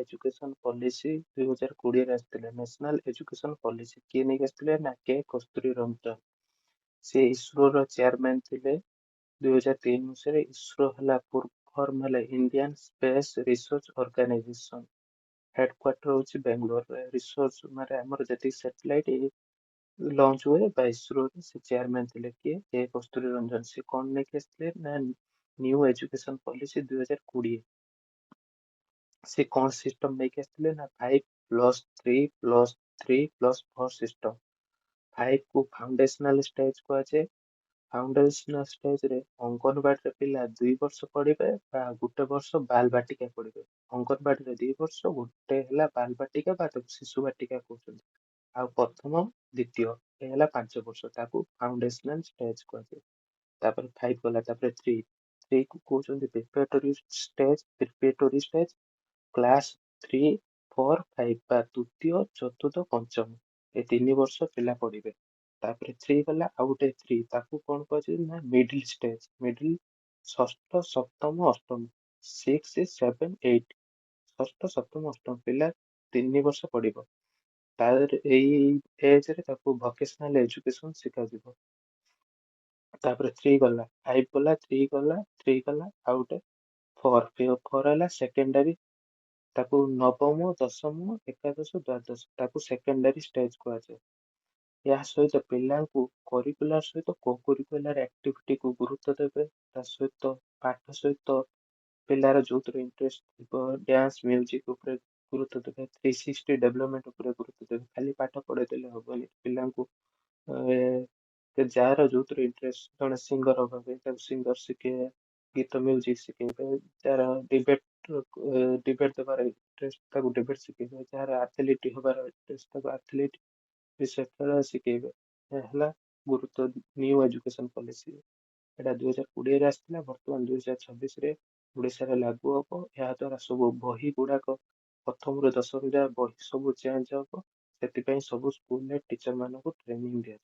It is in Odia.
ଏଜୁକେସନ ପଲିସି 2020ରେ ଆସିଥିଲା। ନ୍ୟାସନାଲ ଏଜୁକେସନ ପଲିସି କିଏ ନେଇକି ଆସିଥିଲେ ନା କେ କସ୍ତୁରୀ ରଞ୍ଜନ। ସେ ଇସ୍ରୋର ଚେୟାରମ୍ୟାନ୍ ଥିଲେ। 2003 ମସିହାରେ ଇସ୍ରୋ ହେଲା ଫର୍ମ ହେଲା Indian space research organisation. Headquarter ହଉଛି ବେଙ୍ଗଲୋରରେ। ରିସର୍ଚ୍ଚ ମାନେ ଆମର ଯେତିକି ସାଟେଲାଇଟ ଲଞ୍ଚ ହୁଏ ବା ଇସ୍ରୋରେ ସେ ଚେୟାରମ୍ୟାନ୍ ଥିଲେ କିଏ କେ କସ୍ତୁରୀ ରଞ୍ଜନ। ସେ କଣ ନେଇକି ଆସିଥିଲେ ନା ନ୍ୟୁ ଏଜୁକେସନ ପଲିସି 2020। ସେ କଣ ସିଷ୍ଟମ ନେଇକି ଆସିଥିଲେ ନା 5+3+3+4 ସିଷ୍ଟମ। 5 କୁ ଫାଉଣ୍ଡେସନାଲ ଷ୍ଟେଜ କୁହାଯାଏ। ଫାଉଣ୍ଡେସନାଲ ଷ୍ଟେଜରେ ଅଙ୍ଗନବାଡିରେ ପିଲା 2 ବର୍ଷ ପଢିବେ ବା ଗୋଟେ ବର୍ଷ ବାଲ ବାଟିକା ପଢିବେ। ଅଙ୍ଗନବାଡିରେ 2 ବର୍ଷ, ଗୋଟେ ହେଲା ବାଲ ବାଟିକା ବା ତାକୁ ଶିଶୁ ବାଟିକା କହୁଛନ୍ତି। ଆଉ ପ୍ରଥମ ଦ୍ୱିତୀୟ ଏ ହେଲା 5 ବର୍ଷ, ତାକୁ ଫାଉଣ୍ଡେସନାଲ ଷ୍ଟେଜ କୁହାଯାଏ। ତାପରେ 5 ଗଲା, ତାପରେ 3 କୁ କହୁଛନ୍ତି ପ୍ରିପେଟୋରୀ ଷ୍ଟେଜ। କ୍ଲାସ 3, 4, 5 ବା ତୃତୀୟ, ଚତୁର୍ଥ, ପଞ୍ଚମ ଏ 3 ବର୍ଷ ପିଲା ପଢିବେ। ତାପରେ 3 ଗଲା, ଆଉ ଗୋଟେ 3 ତାକୁ କଣ କୁହାଯାଏ ନା ମିଡିଲ ଷ୍ଟେଜ। ମିଡିଲ ଷଷ୍ଠ, ସପ୍ତମ, ଅଷ୍ଟମ। 6, 7, 8 ଷଷ୍ଠ, ସପ୍ତମ, ଅଷ୍ଟମ ପିଲା 3 ବର୍ଷ ପଢିବ। ତାପରେ ଏଇ ଏଜରେ ତାକୁ ଭୋକେଶନାଲ ଏଜୁକେସନ ଶିଖାଯିବ। ତାପରେ 3 ଗଲା, 5 ଗଲା, 3 ଗଲା, 3 ଗଲା, ଆଉ ଗୋଟେ 4 ହେଲା ସେକେଣ୍ଡାରୀ। ତାକୁ ନବମ, ଦଶମ, ଏକାଦଶ, ଦ୍ୱାଦଶ ତାକୁ ସେକେଣ୍ଡାରୀ ଷ୍ଟେଜ କୁହାଯାଏ। ଏହା ସହିତ ପିଲାଙ୍କୁ କରିକୁଲାର ସହିତ କୋ-କରିକୁଲାର ଆକ୍ଟିଭିଟିକୁ ଗୁରୁତ୍ୱ ଦେବେ। ତା ସହିତ ପାଠ ସହିତ ପିଲାର ଯୋଉଥିରେ ଇଣ୍ଟରେଷ୍ଟ ଥିବ, ଡ୍ୟାନ୍ସ, ମ୍ୟୁଜିକ ଉପରେ ଗୁରୁତ୍ୱ ଦେବେ। 360 ଡେଭଲପମେଣ୍ଟ ଉପରେ ଗୁରୁତ୍ୱ ଦେବେ। ଖାଲି ପାଠ ପଢେଇ ଦେଲେ ହବନି। ପିଲାଙ୍କୁ ଯାହାର ଯୋଉଥିରେ ଇଣ୍ଟରେଷ୍ଟ, ଜଣେ ସିଙ୍ଗର ହବା ପାଇଁ ତାକୁ ସିଙ୍ଗର ଶିଖେଇବେ, ଗୀତ ମ୍ୟୁଜିକ ଶିଖେଇବେ। ଯାହାର ଡିବେଟ ଦେବାର ଇଣ୍ଟରେଷ୍ଟ ତାକୁ ଡିବେଟ ଶିଖେଇବେ। ଯାହାର ଆଥଲେଟିକ ହବାର ଇଣ୍ଟରେଷ୍ଟ ତାକୁ ଆଥଲେଟିକ ବିଷୟ ଶିଖେଇବେ। ଏହା ହେଲା ଗୁରୁତ୍ୱ ନ୍ୟୁ ଏଜୁକେସନ ପଲିସି। ଏଟା 2020ରେ ଆସିଥିଲା, ବର୍ତ୍ତମାନ 2026ରେ ଓଡିଶାରେ ଲାଗୁ ହବ। ଏହା ଦ୍ଵାରା ସବୁ ବହି ଗୁଡାକ ପ୍ରଥମରୁ 10ମ ଯାଏ ବହି ସବୁ ଚେଞ୍ଜ ହବ। ସେଥିପାଇଁ ସବୁ ସ୍କୁଲରେ ଟିଚର ମାନଙ୍କୁ ଟ୍ରେନିଂ ଦିଆଯିବ।